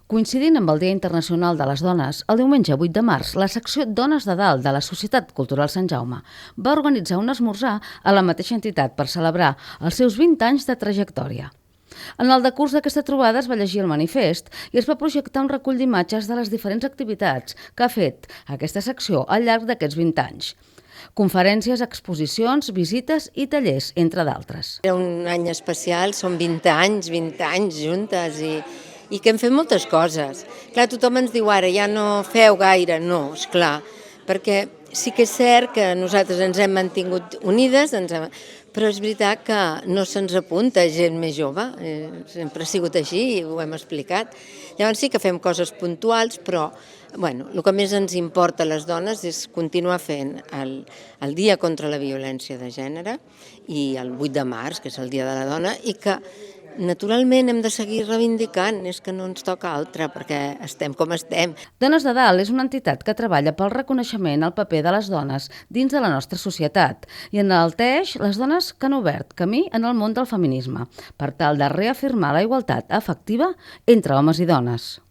Coincidint amb el Dia Internacional de les Dones, el diumenge 8 de març, la secció Dones de Dalt de la Societat Cultural Sant Jaume va organitzar un esmorzar a la mateixa entitat per celebrar els seus 20 anys de trajectòria. En el decurs d'aquesta trobada es va llegir el manifest i es va projectar un recull d'imatges de les diferents activitats que ha fet aquesta secció al llarg d'aquests 20 anys. Conferències, exposicions, visites i tallers, entre d'altres. Era un any especial, són 20 anys juntes i que hem fet moltes coses. Clar, tothom ens diu ara, ja no feu gaire, no, esclar, perquè sí que és cert que nosaltres ens hem mantingut unides, però és veritat que no se'ns apunta gent més jove, sempre ha sigut així i ho hem explicat. Llavors sí que fem coses puntuals, però el que més ens importa a les dones és continuar fent el Dia contra la Violència de Gènere i el 8 de març, que és el Dia de la Dona, i que naturalment hem de seguir reivindicant, és que no ens toca altra, perquè estem com estem. Dones de Dalt és una entitat que treballa pel reconeixement al paper de les dones dins de la nostra societat i enalteix les dones que han obert camí en el món del feminisme, per tal de reafirmar la igualtat efectiva entre homes i dones.